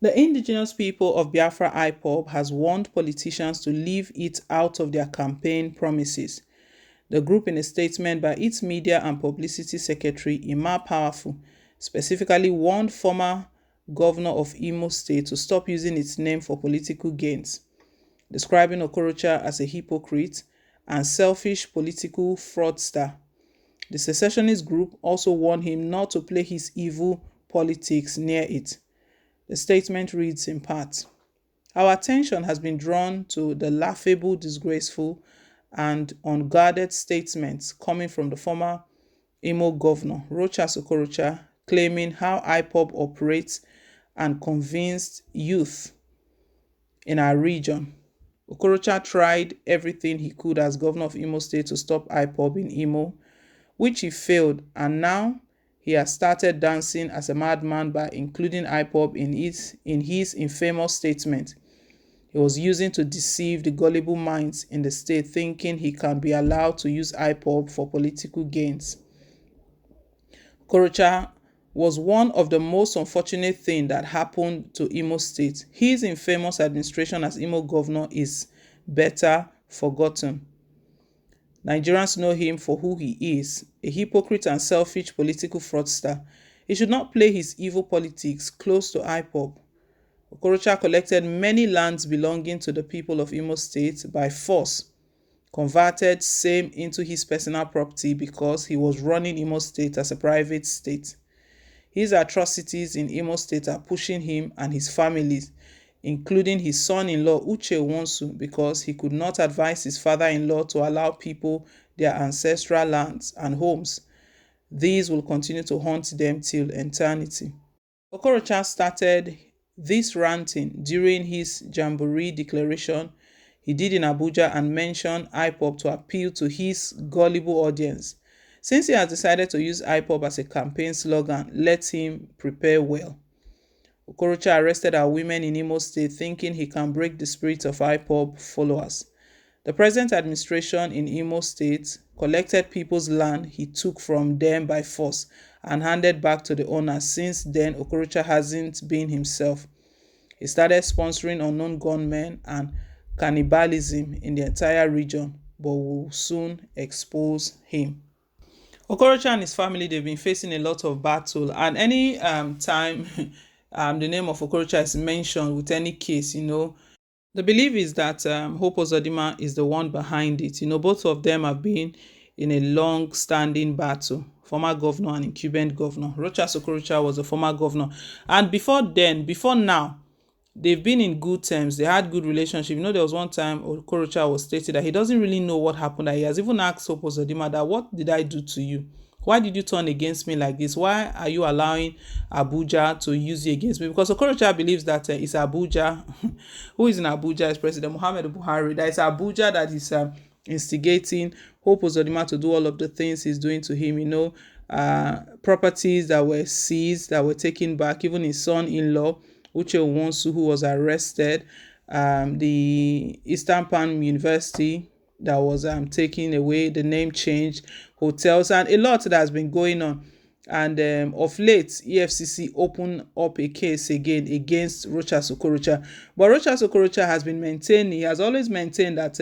The indigenous people of Biafra IPOB has warned politicians to leave it out of their campaign promises. The group, in a statement by its media and publicity secretary, Ima Powerful, specifically warned former governor of Imo State to stop using its name for political gains, describing Okorocha as a hypocrite and selfish political fraudster. The secessionist group also warned him not to play his evil politics near it. The statement reads in part, "Our attention has been drawn to the laughable, disgraceful, and unguarded statements coming from the former Imo governor, Rochas Okorocha, claiming how IPOB operates and convinced youth in our region. Okorocha tried everything he could as governor of Imo State to stop IPOB in Imo, which he failed, and now he has started dancing as a madman by including IPOB in his infamous statement he was using to deceive the gullible minds in the state, thinking he can be allowed to use IPOB for political gains." Okorocha was one of the most unfortunate things that happened to Imo State. His infamous administration as Imo governor is better forgotten. Nigerians know him for who he is, a hypocrite and selfish political fraudster. He should not play his evil politics close to IPOB. Okorocha collected many lands belonging to the people of Imo State by force, converted same into his personal property because he was running Imo State as a private state. His atrocities in Imo State are pushing him and his family, including his son-in-law Uche Wonsu, because he could not advise his father-in-law to allow people their ancestral lands and homes. These will continue to haunt them till eternity. Okorocha started this ranting during his Jamboree declaration he did in Abuja and mentioned IPOB to appeal to his gullible audience. Since he has decided to use IPOB as a campaign slogan, let him prepare well. Okorocha arrested our women in Imo State thinking he can break the spirit of IPOB followers. The present administration in Imo State collected people's land he took from them by force and handed back to the owners. Since then, Okorocha hasn't been himself. He started sponsoring unknown gunmen and cannibalism in the entire region, but will soon expose him. Okorocha and his family, they've been facing a lot of battle, and any time the name of Okorocha is mentioned with any case, the belief is that Hope Uzodinma is the one behind it. Both of them have been in a long-standing battle. Former governor and incumbent governor. Rochas Okorocha was a former governor, and before now, they've been in good terms. They had good relationship. There was one time Okorocha was stated that he doesn't really know what happened. That he has even asked Hope Uzodinma that, "What did I do to you? Why did you turn against me like this? Why are you allowing Abuja to use you against me?" Because Okorocha believes that it's Abuja. Who is in Abuja is President Muhammadu Buhari. That it's Abuja that is instigating Hope Uzodinma to do all of the things he's doing to him. Properties that were seized, that were taken back. Even his son-in-law, Uche Wonsu, who was arrested. The Eastern Pan University that was taken away, the name changed, hotels, and a lot that has been going on. And of late, EFCC opened up a case again against Rochas Okorocha. But Rochas Okorocha has been maintaining, he has always maintained that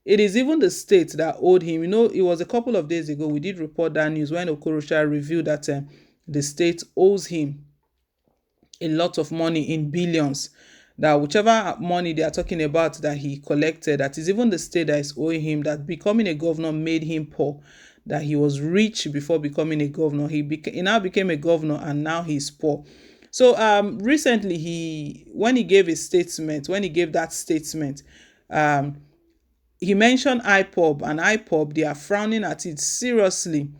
it is even the state that owed him. It was a couple of days ago, we did report that news when Okorocha revealed that the state owes him a lot of money in billions. That whichever money they are talking about that he collected, that is even the state that is owing him, that becoming a governor made him poor, that he was rich before becoming a governor. He now became a governor and now he's poor. So recently when he gave that statement, he mentioned IPOB, and IPOB, they are frowning at it seriously.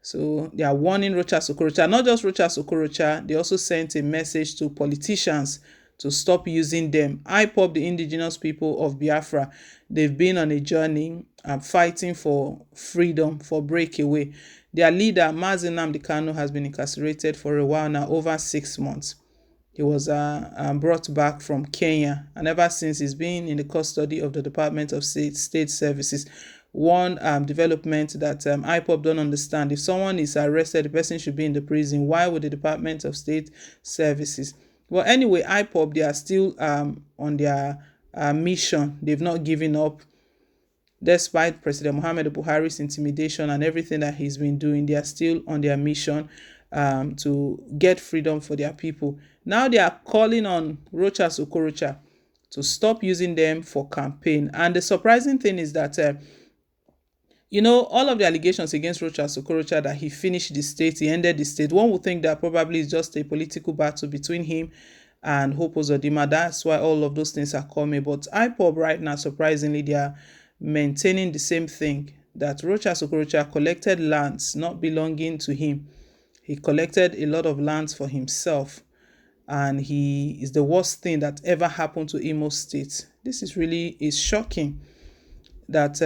So they are warning Rochas Okorocha. Not just Rochas Okorocha, they also sent a message to politicians to stop using them. IPOB, the indigenous people of Biafra, they've been on a journey fighting for freedom, for breakaway. Their leader, Mazi Nnamdi Kanu, has been incarcerated for a while now, over 6 months. He was brought back from Kenya, and ever since he's been in the custody of the Department of State Services. One development that IPOB don't understand: if someone is arrested, the person should be in the prison. Why would the Department of State Services Well, anyway, IPOB, they are still on their mission. They've not given up. Despite President Muhammadu Buhari's intimidation and everything that he's been doing, they are still on their mission to get freedom for their people. Now they are calling on Rochas Okorocha to stop using them for campaign. And the surprising thing is that, all of the allegations against Rochas Okorocha that he finished the state, he ended the state, one would think that probably it's just a political battle between him and Hope Uzodinma. That's why all of those things are coming. But IPOB right now, surprisingly, they are maintaining the same thing, that Rochas Okorocha collected lands not belonging to him. He collected a lot of lands for himself, and he is the worst thing that ever happened to Imo State. This is shocking that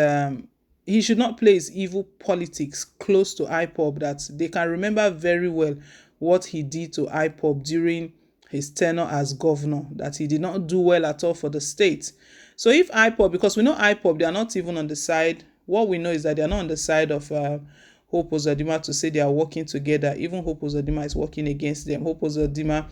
he should not play his evil politics close to IPOB, that they can remember very well what he did to IPOB during his tenure as governor, that he did not do well at all for the state. So if IPOB, because we know IPOB, they are not even on the side, what we know is that they are not on the side of Hope Uzodinma to say they are working together. Even Hope Uzodinma is working against them. Hope Uzodinma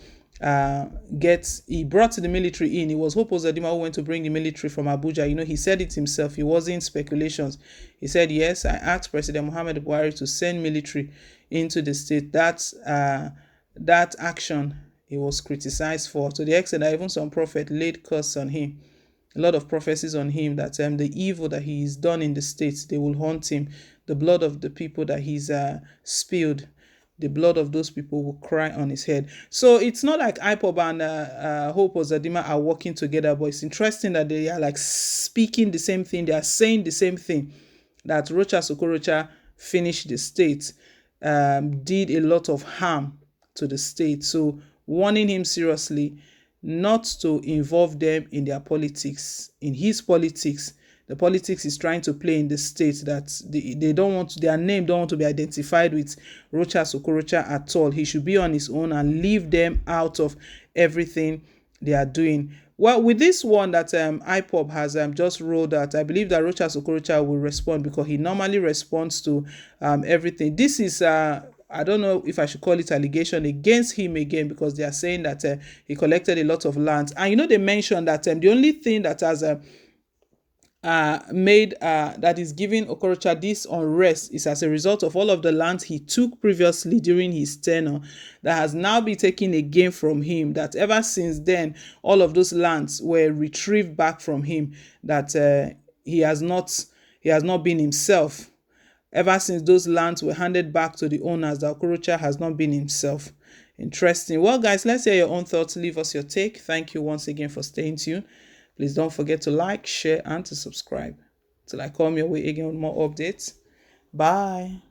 he brought the military in. It was Hope Uzodinma who went to bring the military from Abuja. He said it himself. It wasn't speculations. He said, yes, I asked President Muhammadu Buhari to send military into the state. That action he was criticized for, to the extent that even some prophet laid curse on him. A lot of prophecies on him that the evil that he's done in the states, they will haunt him. The blood of the people that he's spilled, the blood of those people will cry on his head. So it's not like IPOB and Hope Uzodinma are working together, but it's interesting that they are like speaking the same thing. They are saying the same thing, that Rochas Okorocha finished the state, did a lot of harm to the state. So warning him seriously not to involve them in their politics, in his politics. The politics he's trying to play in the state, that they don't want their name don't want to be identified with Rochas Okorocha at all. He should be on his own and leave them out of everything they are doing. Well, with this one that IPOB has just rolled out, I believe that Rochas Okorocha will respond, because he normally responds to everything. This is I don't know if I should call it allegation against him again, because they are saying that he collected a lot of lands. And they mentioned that the only thing that has made that is giving Okorocha this unrest is as a result of all of the lands he took previously during his tenure that has now been taken again from him, that ever since then all of those lands were retrieved back from him, that he has not been himself. Ever since those lands were handed back to the owners, the Okorocha has not been himself. Interesting. Well, guys, let's hear your own thoughts. Leave us your take. Thank you once again for staying tuned. Please don't forget to like, share, and to subscribe. Till I come your way again with more updates. Bye.